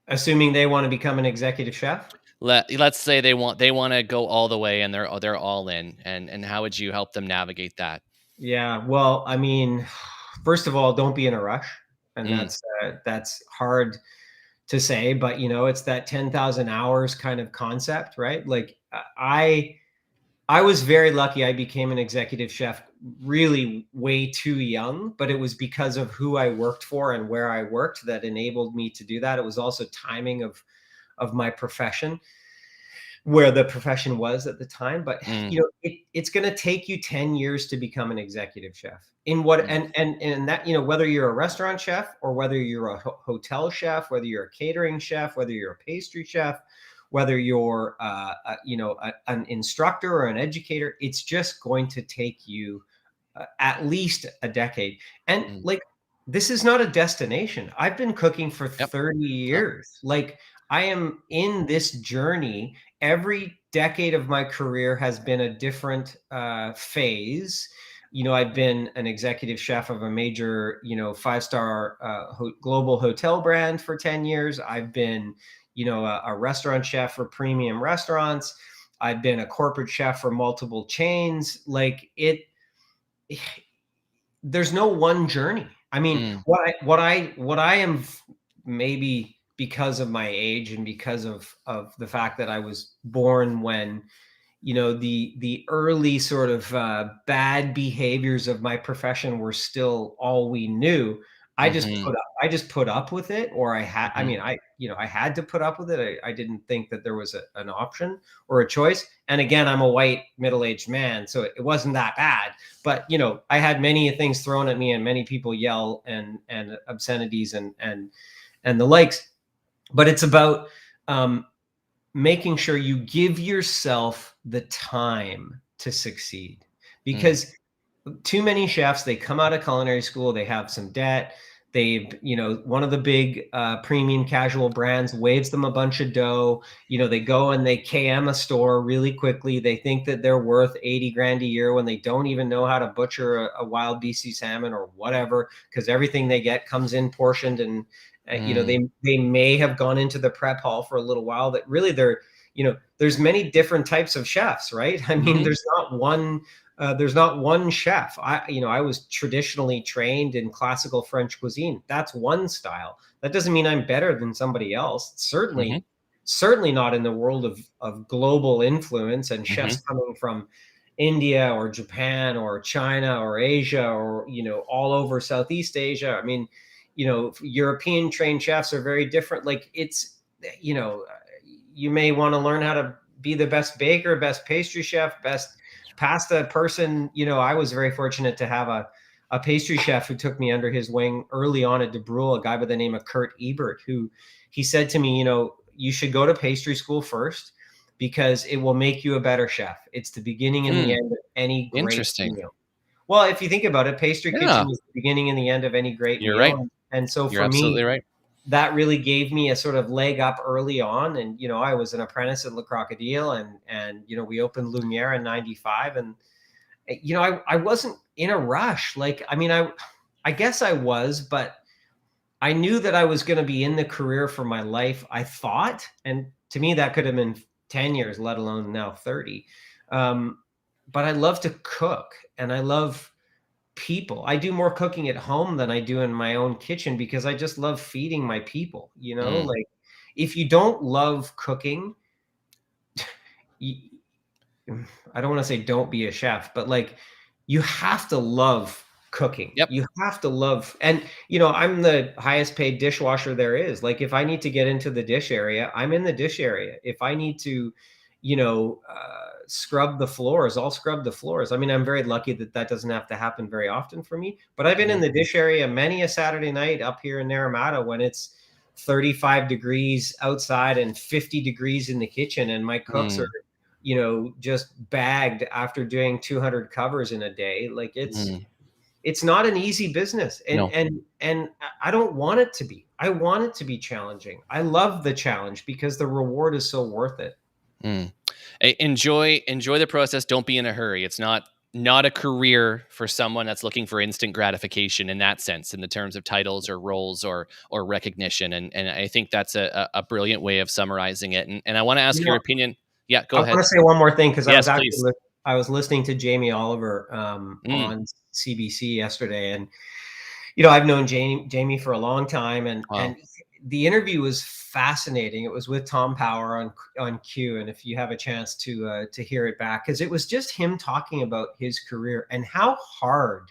C: Assuming they want to become an executive chef?
B: Let's say they want to go all the way and they're all in, and how would you help them navigate that?
C: Yeah, well, I mean, first of all, don't be in a rush, and that's hard to say, but it's that 10,000 hours kind of concept, right? Like I was very lucky. I became an executive chef really way too young, but it was because of who I worked for and where I worked that enabled me to do that. It was also timing of my profession, where the profession was at the time. But it's going to take you 10 years to become an executive chef in what and that, whether you're a restaurant chef or whether you're a hotel chef, whether you're a catering chef, whether you're a pastry chef, whether you're an instructor or an educator, it's just going to take you at least a decade. And like, this is not a destination. I've been cooking for 30 years. Like, I am in this journey. Every decade of my career has been a different phase. I've been an executive chef of a major, 5-star global hotel brand for 10 years. I've been, a restaurant chef for premium restaurants. I've been a corporate chef for multiple chains. Like there's no one journey. I mean, what I am maybe because of my age and because of the fact that I was born when, the early sort of bad behaviors of my profession were still all we knew. I just
B: Mm-hmm.
C: put up with it, or I had,
B: Mm-hmm.
C: I had to put up with it. I didn't think that there was an option or a choice. And again, I'm a white middle-aged man, so it wasn't that bad. But I had many things thrown at me, and many people yell and obscenities and the likes. But it's about making sure you give yourself the time to succeed, because too many chefs, they come out of culinary school, they have some debt. One of the big premium casual brands waves them a bunch of dough. They go and they KM a store really quickly. They think that they're worth 80 grand a year when they don't even know how to butcher a wild BC salmon or whatever, because everything they get comes in portioned. And they may have gone into the prep hall for a little while, that really there's many different types of chefs, right? I mean, there's not one chef. I was traditionally trained in classical French cuisine. That's one style. That doesn't mean I'm better than somebody else. Certainly not in the world of global influence and chefs coming from India or Japan or China or Asia or, all over Southeast Asia. I mean, European trained chefs are very different. Like you may want to learn how to be the best baker, best pastry chef, best pasta person. I was very fortunate to have a pastry chef who took me under his wing early on at De Brule, a guy by the name of Kurt Ebert, who he said to me, you should go to pastry school first, because it will make you a better chef. It's the beginning and the end of any great meal. Well, if you think about it, pastry kitchen is the beginning and the end of any great meal.
B: Right.
C: And so
B: You're
C: for me,
B: absolutely right.
C: that really gave me a sort of leg up early on. And, I was an apprentice at Le Crocodile, and we opened Lumiere in 95. And, I wasn't in a rush. Like, I mean, I guess I was, but I knew that I was going to be in the career for my life, I thought. And to me, that could have been 10 years, let alone now 30. But I love to cook, and I love people. I do more cooking at home than I do in my own kitchen, because I just love feeding my people. Like, if you don't love cooking, I don't want to say don't be a chef, but like, you have to love cooking.
B: Yep.
C: You have to love, and I'm the highest paid dishwasher there is. Like, if I need to get into the dish area, I'm in the dish area. If I need to, scrub the floors, I'll scrub the floors. I mean, I'm very lucky that doesn't have to happen very often for me, but I've been in the dish area many a Saturday night up here in Naramata when it's 35 degrees outside and 50 degrees in the kitchen, and my cooks are just bagged after doing 200 covers in a day. Like, it's not an easy business. And I don't want it to be. I want it to be challenging. I love the challenge because the reward is so worth it.
B: Enjoy the process. Don't be in a hurry. It's not a career for someone that's looking for instant gratification in that sense, in the terms of titles or roles or recognition. And I think that's a brilliant way of summarizing it. And I want to ask your opinion. Yeah, go ahead.
C: I want to say one more thing, because
B: yes,
C: I was listening to Jamie Oliver on CBC yesterday, and I've known Jamie for a long time, and the interview was fascinating. It was with Tom Power on Q, and if you have a chance to hear it back, because it was just him talking about his career and how hard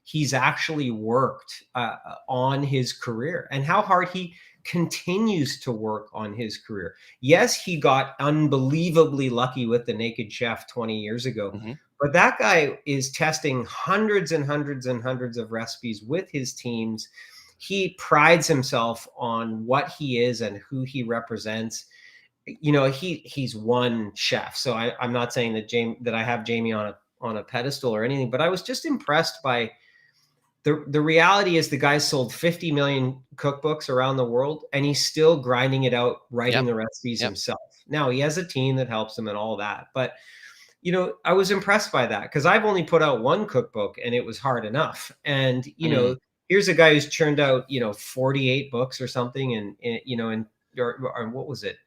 C: he's actually worked on his career, and how hard he continues to work on his career. Yes, he got unbelievably lucky with the Naked Chef 20 years ago, but that guy is testing hundreds and hundreds and hundreds of recipes with his teams. He prides himself on what he is and who he represents. He's one chef. So I'm not saying that I have Jamie on a pedestal or anything, but I was just impressed by the reality is the guy sold 50 million cookbooks around the world, and he's still grinding it out, writing the recipes himself. Now, he has a team that helps him and all that. But, I was impressed by that, because I've only put out one cookbook and it was hard enough. And, here's a guy who's churned out, 48 books or something. And or what was it?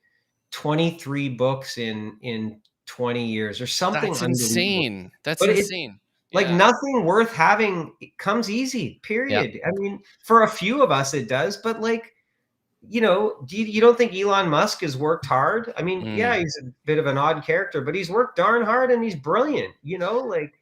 C: 23 books in 20 years or something.
B: That's insane. That's insane.
C: Like, nothing worth having comes easy, period. I mean, for a few of us it does, but like, you don't think Elon Musk has worked hard? I mean, yeah, he's a bit of an odd character, but he's worked darn hard and he's brilliant, like.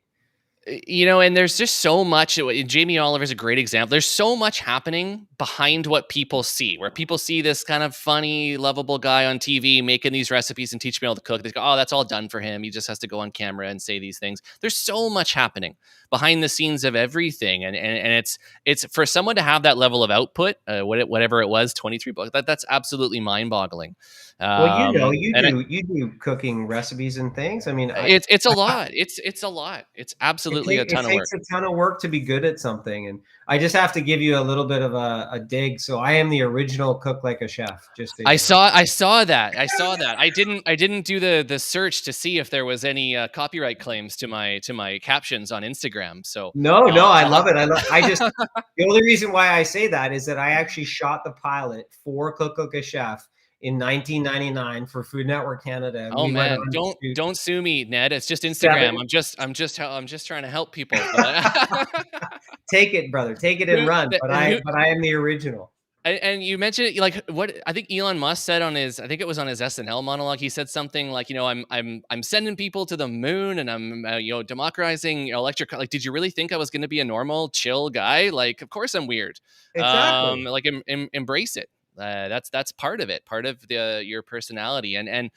B: And there's just so much. Jamie Oliver's a great example. There's so much happening behind what people see, where people see this kind of funny, lovable guy on TV making these recipes and teaching people to cook. They go, oh, that's all done for him. He just has to go on camera and say these things. There's so much happening behind the scenes of everything. And it's for someone to have that level of output, whatever it was, 23 books, that's absolutely mind boggling.
C: Well, you do cooking recipes and things. I mean,
B: it's a lot. It's a lot. It's absolutely a ton of work.
C: It takes a ton of work to be good at something, and I just have to give you a little bit of a dig. So I am the original cook like a chef.
B: I saw that. I didn't do the search to see if there was any copyright claims to my captions on Instagram. So
C: no, I love it. The only reason why I say that is that I actually shot the pilot for Cook Like a Chef in 1999 for Food Network Canada.
B: Oh man, don't sue me, Ned. It's just Instagram. I'm just trying to help people.
C: Take it, brother. Take it and run. But I am the original.
B: And you mentioned it, like what I think Elon Musk said on his SNL monologue. He said something like, I'm sending people to the moon and I'm democratizing electric. Like, did you really think I was going to be a normal, chill guy? Like, of course I'm weird.
C: Exactly.
B: Embrace it. That's part of it, part of your personality. And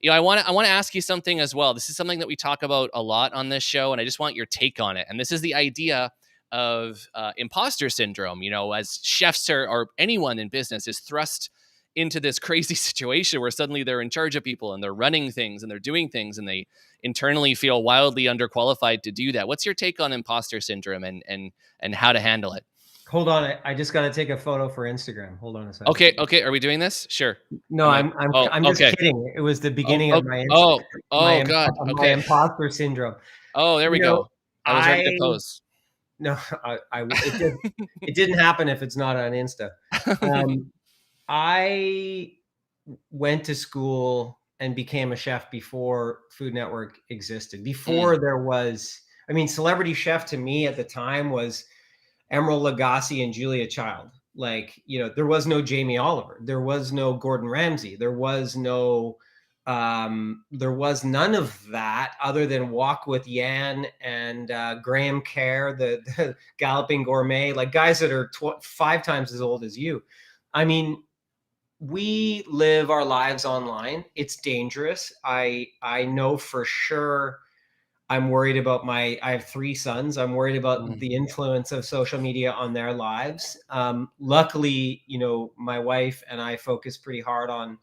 B: I want to ask you something as well. This is something that we talk about a lot on this show, and I just want your take on it. And this is the idea of imposter syndrome. As chefs or anyone in business is thrust into this crazy situation where suddenly they're in charge of people and they're running things and they're doing things and they internally feel wildly underqualified to do that. What's your take on imposter syndrome and how to handle it?
C: Hold on, I just got to take a photo for Instagram. Hold on a second.
B: Okay. Are we doing this? Sure.
C: No, I'm just kidding. It was the beginning of my Instagram.
B: God. Okay.
C: My imposter syndrome.
B: Oh, there we go. I was ready to pose.
C: No, it didn't happen if it's not on Insta. I went to school and became a chef before Food Network existed. Before there was, celebrity chef to me at the time was Emeril Lagasse and Julia Child. Like, there was no Jamie Oliver. There was no Gordon Ramsay. There was none of that other than Walk with Yan and Graham Kerr, the Galloping Gourmet, like guys that are 5 times as old as you. We live our lives online. It's dangerous. I know for sure. I'm worried about I have 3 sons. I'm worried about the influence of social media on their lives. Luckily, my wife and I focus pretty hard on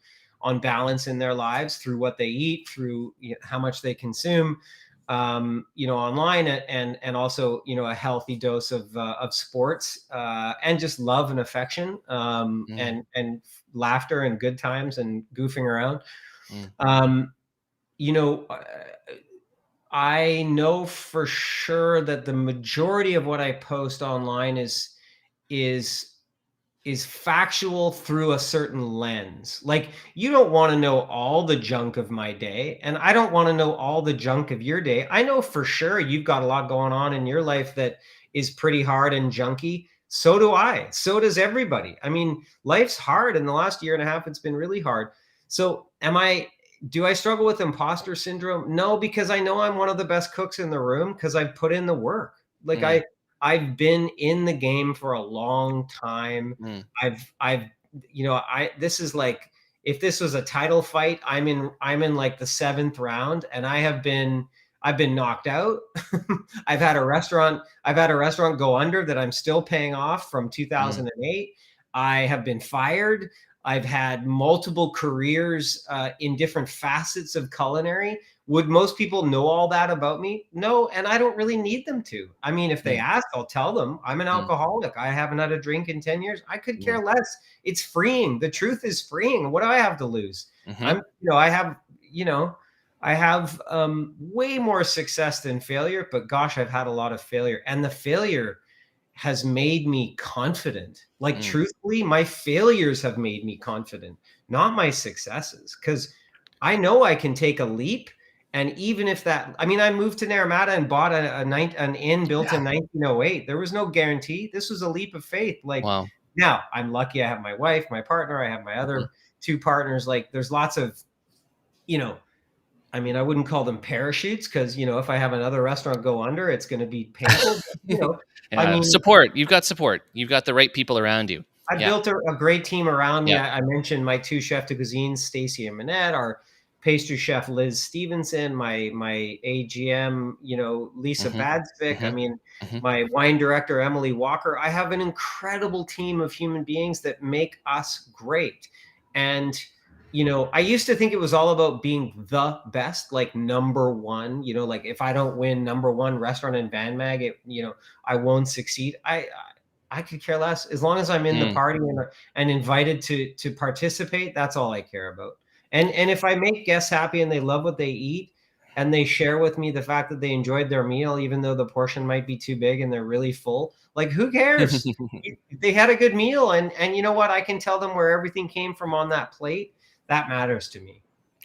C: balance in their lives through what they eat, through how much they consume, online, and also, a healthy dose of sports, and just love and affection, and laughter and good times and goofing around. I know for sure that the majority of what I post online is factual through a certain lens. Like, you don't want to know all the junk of my day, and I don't want to know all the junk of your day. I know for sure you've got a lot going on in your life that is pretty hard and junky. So do I. So does everybody. Life's hard. In the last year and a half, it's been really hard. So do I struggle with imposter syndrome? No, because I know I'm one of the best cooks in the room because I've put in the work. Like I've been in the game for a long time. This is like, if this was a title fight, I'm in like the 7th round, and I've been knocked out. I've had a restaurant go under that I'm still paying off from 2008. I have been fired. I've had multiple careers in different facets of culinary. Would most people know all that about me? No, and I don't really need them to. If they ask, I'll tell them. I'm an alcoholic. I haven't had a drink in 10 years. I could care less. It's freeing. The truth is freeing. What do I have to lose? I have way more success than failure, but gosh, I've had a lot of failure, and the failure has made me confident. Like, truthfully, my failures have made me confident, not my successes, because I know I can take a leap. And even if that, I moved to Naramata and bought an inn built in 1908. There was no guarantee. This was a leap of faith. Like,
B: wow.
C: Now I'm lucky. I have my wife, my partner. I have my other two partners. Like there's lots of, I mean, I wouldn't call them parachutes because, if I have another restaurant go under, it's going to be painful. But, I mean,
B: support. You've got support. You've got the right people around you.
C: I
B: Yeah.
C: built a great team around me.
B: Yeah.
C: I mentioned my two chef de cuisine, Stacy and Manette, our pastry chef, Liz Stevenson, my AGM, Lisa Badsvik. I mean, my wine director, Emily Walker. I have an incredible team of human beings that make us great. And, I used to think it was all about being the best, like number one, like if I don't win number one restaurant in Van Mag, I won't succeed. I could care less as long as I'm in the party and invited to participate. That's all I care about. And if I make guests happy and they love what they eat and they share with me the fact that they enjoyed their meal, even though the portion might be too big and they're really full, like who cares? They had a good meal. And you know what? I can tell them where everything came from on that plate. That matters to me.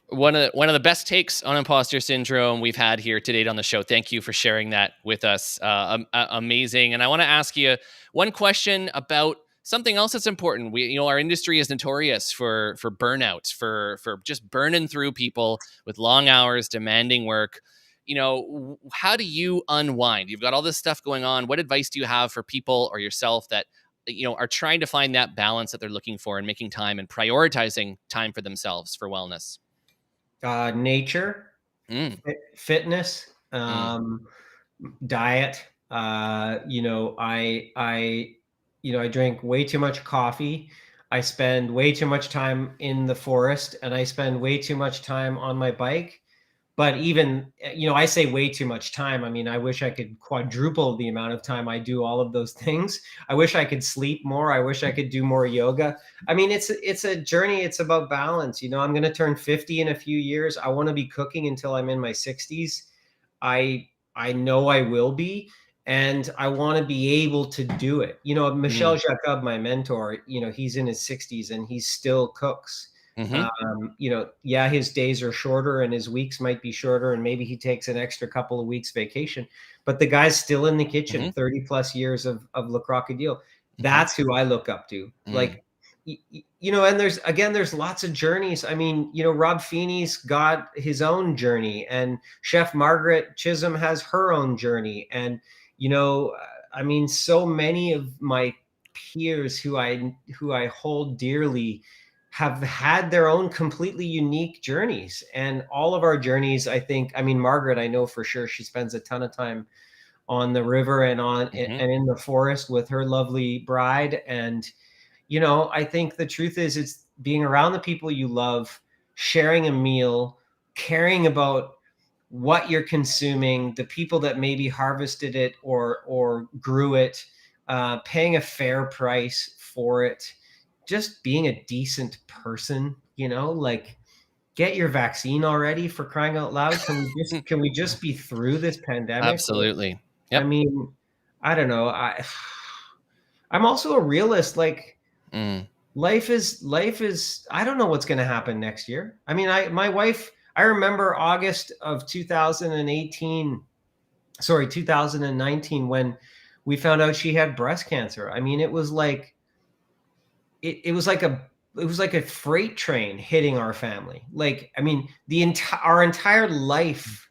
B: One of the best takes on imposter syndrome we've had here to date on the show. Thank you for sharing that with us. Amazing. And I want to ask you one question about something else that's important. Our industry is notorious for burnout, for just burning through people with long hours, demanding work. How do you unwind? You've got all this stuff going on. What advice do you have for people or yourself that are trying to find that balance that they're looking for and making time and prioritizing time for themselves for wellness?
C: Nature, fitness, diet. I drink way too much coffee. I spend way too much time in the forest, and I spend way too much time on my bike. But even, I say way too much time. I mean, I wish I could quadruple the amount of time I do all of those things. I wish I could sleep more. I wish I could do more yoga. I mean, it's a journey. It's about balance. I'm going to turn 50 in a few years. I want to be cooking until I'm in my 60s. I know I will be, and I want to be able to do it. Michel Jacob, my mentor, he's in his 60s and he still cooks. His days are shorter and his weeks might be shorter, and maybe he takes an extra couple of weeks vacation, but the guy's still in the kitchen, 30 plus years of Le Crocodile. That's who I look up to. Like, and there's lots of journeys. I mean, Rob Feeney's got his own journey, and Chef Margaret Chisholm has her own journey. And, I mean, so many of my peers who I hold dearly have had their own completely unique journeys. And all of our journeys, I think, I mean, Margaret, I know for sure she spends a ton of time on the river and and in the forest with her lovely bride. And, I think the truth is it's being around the people you love, sharing a meal, caring about what you're consuming, the people that maybe harvested it or grew it, paying a fair price for it, just being a decent person, like get your vaccine already, for crying out loud. Can we just be through this pandemic?
B: Absolutely. Yep.
C: I mean, I don't know. I'm also a realist. Like life is, I don't know what's going to happen next year. I mean, I remember August of 2019, when we found out she had breast cancer. I mean, it was like, it was like a freight train hitting our family. Like, I mean, our entire life,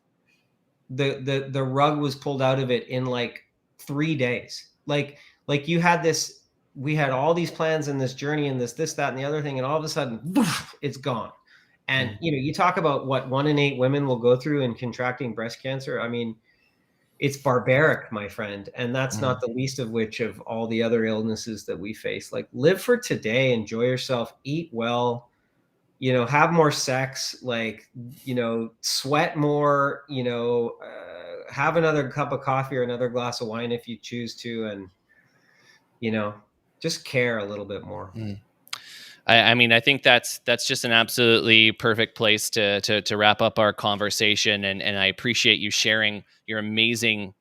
C: the rug was pulled out of it in like 3 days. Like we had all these plans and this journey and this, that, and the other thing. And all of a sudden, it's gone. And, you talk about what 1 in 8 women will go through in contracting breast cancer. I mean, it's barbaric, my friend. And that's not the least of which of all the other illnesses that we face. Like, live for today, enjoy yourself, eat well, have more sex, like, sweat more, have another cup of coffee or another glass of wine if you choose to. And, just care a little bit more.
B: I mean, I think that's just an absolutely perfect place to wrap up our conversation. And I appreciate you sharing your amazing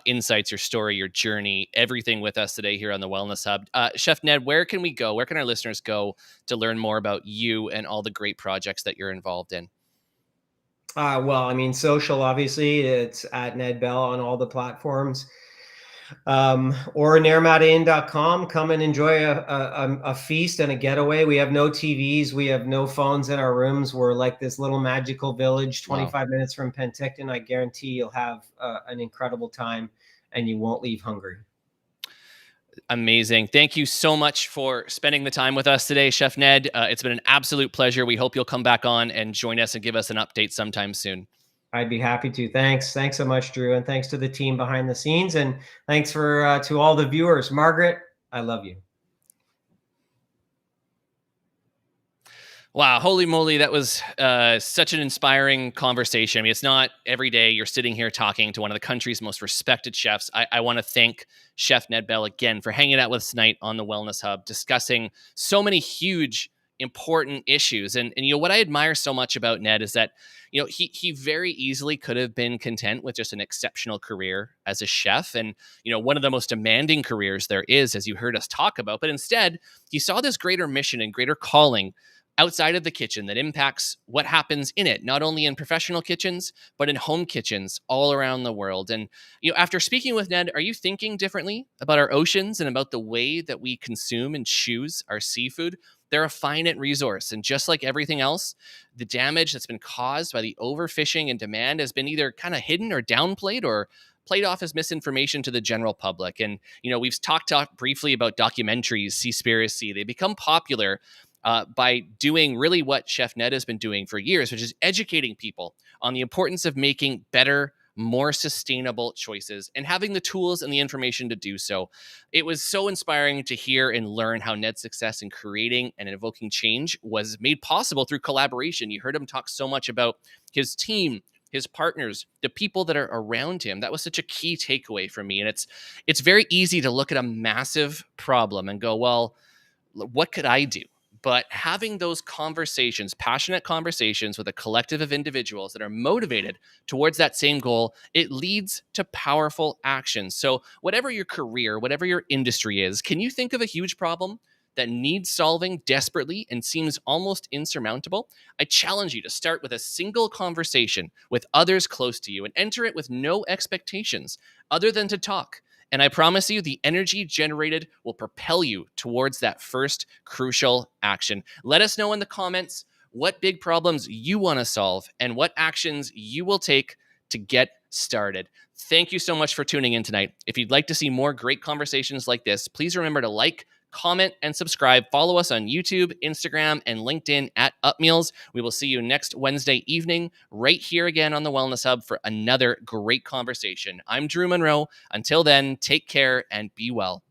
B: insights, your story, your journey, everything with us today here on the Wellness Hub. Chef Ned, where can we go? Where can our listeners go to learn more about you and all the great projects that you're involved in?
C: Well, I mean, social, obviously, it's at Ned Bell on all the platforms. Or naramatainn.com. Come and enjoy a feast and a getaway. We have no TVs. We have no phones in our rooms. We're like this little magical village, 25 minutes from Penticton. I guarantee you'll have an incredible time and you won't leave hungry.
B: Amazing. Thank you so much for spending the time with us today, Chef Ned. It's been an absolute pleasure. We hope you'll come back on and join us and give us an update sometime soon.
C: I'd be happy to. Thanks so much, Drew, and thanks to the team behind the scenes, and thanks for to all the viewers. Margaret, I love you.
B: Wow, holy moly, that was such an inspiring conversation. I mean, it's not every day you're sitting here talking to one of the country's most respected chefs. I want to thank Chef Ned Bell again for hanging out with us tonight on the Wellness Hub, discussing so many huge, important issues. And what I admire so much about Ned is that, he very easily could have been content with just an exceptional career as a chef and, one of the most demanding careers there is, as you heard us talk about. But instead, he saw this greater mission and greater calling outside of the kitchen that impacts what happens in it, not only in professional kitchens, but in home kitchens all around the world. And, after speaking with Ned, are you thinking differently about our oceans and about the way that we consume and choose our seafood? They're a finite resource. And just like everything else, the damage that's been caused by the overfishing and demand has been either kind of hidden or downplayed or played off as misinformation to the general public. And, we've talked briefly about documentaries, Seaspiracy. They become popular by doing really what Chef Ned has been doing for years, which is educating people on the importance of making better, more sustainable choices and having the tools and the information to do so. It was so inspiring to hear and learn how Ned's success in creating and invoking change was made possible through collaboration. You heard him talk so much about his team, his partners, the people that are around him. That was such a key takeaway for me. And it's very easy to look at a massive problem and go, well, what could I do? But having those conversations, passionate conversations with a collective of individuals that are motivated towards that same goal, it leads to powerful actions. So whatever your career, whatever your industry is, can you think of a huge problem that needs solving desperately and seems almost insurmountable? I challenge you to start with a single conversation with others close to you and enter it with no expectations other than to talk. And I promise you, the energy generated will propel you towards that first crucial action. Let us know in the comments what big problems you want to solve and what actions you will take to get started. Thank you so much for tuning in tonight. If you'd like to see more great conversations like this, please remember to like, comment, and subscribe. Follow us on YouTube, Instagram, and LinkedIn at UpMeals. We will see you next Wednesday evening right here again on the Wellness Hub for another great conversation. I'm Drew Munro. Until then, take care and be well.